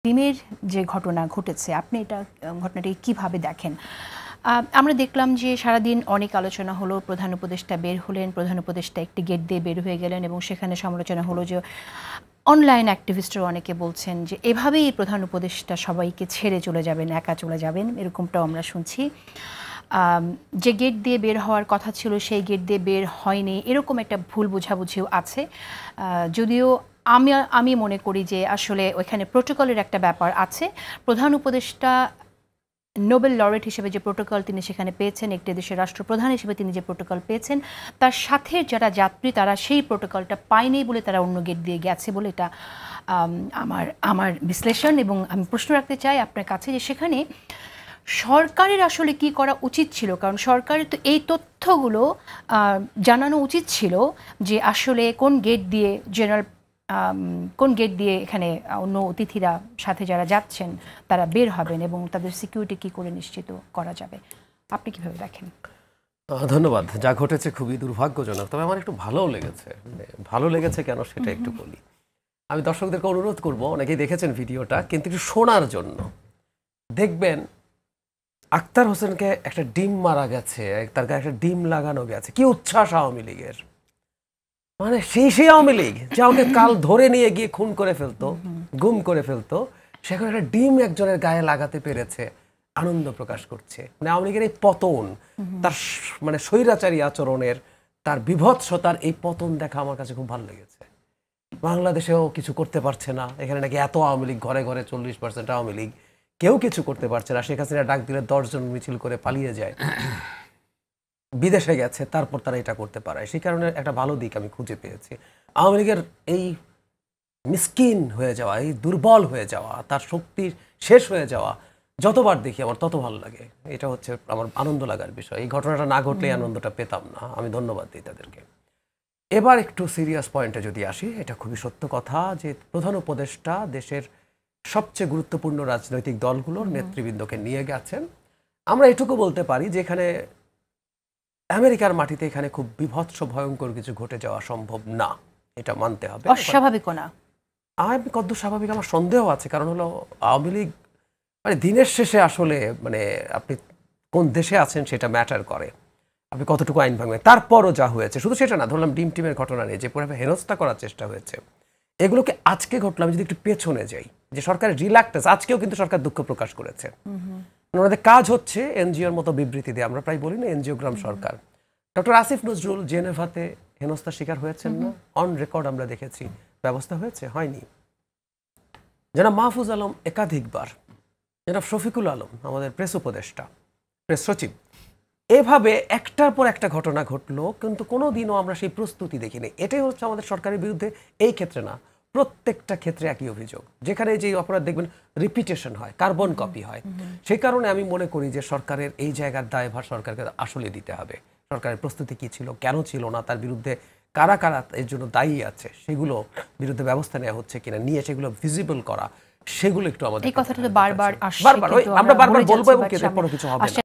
ডিমের যে ঘটনা ঘটেছে আপনি এটা ঘটনাটি কিভাবে দেখেন? আমরা দেখলাম যে সারাদিন অনেক আলোচনা হলো, প্রধান উপদেষ্টা বের হলেন, প্রধান উপদেষ্টা একটি গেট দিয়ে বের হয়ে গেলেন এবং সেখানে সমালোচনা হলো যে অনলাইন অ্যাক্টিভিস্টরা অনেকে বলছেন যে এভাবেই প্রধান উপদেষ্টা সবাইকে ছেড়ে চলে যাবেন, একা চলে যাবেন, এরকমটাও আমরা শুনছি। যে গেট দিয়ে বের হওয়ার কথা ছিল সেই গেট দিয়ে বের হয়নি, এরকম একটা ভুল বোঝাবুঝিও আছে। যদিও আমি মনে করি যে আসলে ওইখানে প্রোটোকলের একটা ব্যাপার আছে। প্রধান উপদেষ্টা নোবেল লরেট হিসেবে যে প্রোটোকল তিনি সেখানে পেয়েছেন, একটি দেশের রাষ্ট্রপ্রধান হিসেবে তিনি যে প্রোটোকল পেয়েছেন, তার সাথে যারা যাত্রী তারা সেই প্রোটোকলটা পায়নি বলে তারা অন্য গেট দিয়ে গেছে বলে এটা আমার বিশ্লেষণ। এবং আমি প্রশ্ন রাখতে চাই আপনার কাছে যে সেখানে সরকারের আসলে কি করা উচিত ছিল, কারণ সরকারের তো এই তথ্যগুলো জানানো উচিত ছিল যে আসলে কোন গেট দিয়ে কোন গেট দিয়ে এখানে অন্য অতিথিরা সাথে যারা যাচ্ছেন তারা বের হবেন এবং তাদের সিকিউরিটি কি করে নিশ্চিত করা যাবে। আপনি কিভাবে দেখেন? ধন্যবাদ। যা ঘটেছে খুবই দুর্ভাগ্যজনক, তবে আমার একটু ভালোও লেগেছে। ভালো লেগেছে কেন সেটা একটু বলি। আমি দর্শকদেরকে অনুরোধ করব, অনেকেই দেখেছেন ভিডিওটা, কিন্তু একটু শোনার জন্য। দেখবেন আক্তার হোসেনকে একটা ডিম মারা গেছে, তার গায়ে একটা ডিম লাগানো গেছে, কি উচ্ছ্বাস আওয়ামী লীগের। মানে সেই আওয়ামী লীগ যে আমাকে কাল ধরে নিয়ে গিয়ে খুন করে ফেলতো, গুম করে ফেলতো, সেখানে একটা ডিম একজনের গায়ে লাগাতে পেরেছে, আনন্দ প্রকাশ করছে। মানে আওয়ামী লীগের এই পতন, তার মানে স্বৈরাচারী আচরণের, তার বিভৎসতার এই পতন দেখা আমার কাছে খুব ভালো লেগেছে। বাংলাদেশেও কিছু করতে পারছে না, এখানে নাকি এত আওয়ামী লীগ, ঘরে ঘরে 40% আওয়ামী লীগ, কেউ কিছু করতে পারছে না। শেখ হাসিনা ডাক দিলে 10 জন মিছিল করে পালিয়ে যায়, বিদেশে গেছে, তারপর তারা এটা করতে পারে। সেই কারণে একটা ভালো দিক আমি খুঁজে পেয়েছি। আওয়ামী লীগের এই মিসকিন হয়ে যাওয়া, এই দুর্বল হয়ে যাওয়া, তার শক্তি শেষ হয়ে যাওয়া যতবার দেখি আমার তত ভালো লাগে। এটা হচ্ছে আমার আনন্দ লাগার বিষয়। এই ঘটনাটা না ঘটলে আনন্দটা পেতাম না। আমি ধন্যবাদ দিই তাদেরকে। এবার একটু সিরিয়াস পয়েন্টে যদি আসি, এটা খুবই সত্য কথা যে প্রধান উপদেষ্টা দেশের সবচেয়ে গুরুত্বপূর্ণ রাজনৈতিক দলগুলোর নেতৃবৃন্দকে নিয়ে গেছেন। আমরা এটুকু বলতে পারি যে এখানে আমেরিকার মাটিতে এখানে খুব বিভৎস ভয়ঙ্কর কিছু ঘটে যাওয়া সম্ভব না, এটা মানতে হবে। অস্বাভাবিকও না, আমি কত স্বাভাবিক আমার সন্দেহ আছে। কারণ হলো আওয়ামী লীগ মানে দিনের শেষে আসলে মানে আপনি কোন দেশে আছেন সেটা ম্যাটার করে, আপনি কতটুকু আইন ভাঙবেন। তারপরও যা হয়েছে, শুধু সেটা না, ধরলাম ডিম টিমের ঘটনা নিয়ে যে পুরো হেনস্থা করার চেষ্টা হয়েছে, এগুলোকে আজকে ঘটলাম যদি একটু পেছনে যাই, যে সরকারের রিল্যাক্টেন্স, আজকেও কিন্তু সরকার দুঃখ প্রকাশ করেছে। ওনাদের কাজ হচ্ছে এনজিওর মতো বিবৃতি দিয়ে, আমরা প্রায় বলি না এনজিওগ্রাম সরকার। ডক্টর আসিফ নজরুল জেনেভাতে হেনস্থার শিকার হয়েছেন না, অন রেকর্ড আমরা দেখেছি। ব্যবস্থা হয়েছে? হয়নি। জনাব মাহফুজ আলম একাধিকবার, জনাব শফিকুল আলম আমাদের প্রেস উপদেষ্টা, প্রেস সচিব, এভাবে একটার পর একটা ঘটনা ঘটলো, কিন্তু কোনো দিনও আমরা সেই প্রস্তুতি দেখিনি। এটাই হচ্ছে আমাদের সরকারের বিরুদ্ধে, এই ক্ষেত্রে না, প্রত্যেকটা ক্ষেত্রে একই অভিযোগ। যেখানে যে অপরাধ দেখবেন রিপিটেশন হয়, কার্বন কপি হয়। সেই কারণে আমি মনে করি যে সরকারের এই জায়গার দায়ভার সরকারকে আসলে দিতে হবে। সরকারের প্রস্তুতি কী ছিল, কেন ছিল না, তার বিরুদ্ধে কারা কারা এর জন্য দায়ী আছে, সেগুলো বিরুদ্ধে ব্যবস্থা নেওয়া হচ্ছে কিনা, নিয়ে সেগুলো ভিজিবল করা, সেগুলো একটু আমাদের এই কথাটা তো বারবার আসছে, আমরা বারবার বলবো এবং এরপরও কিছু হবে না।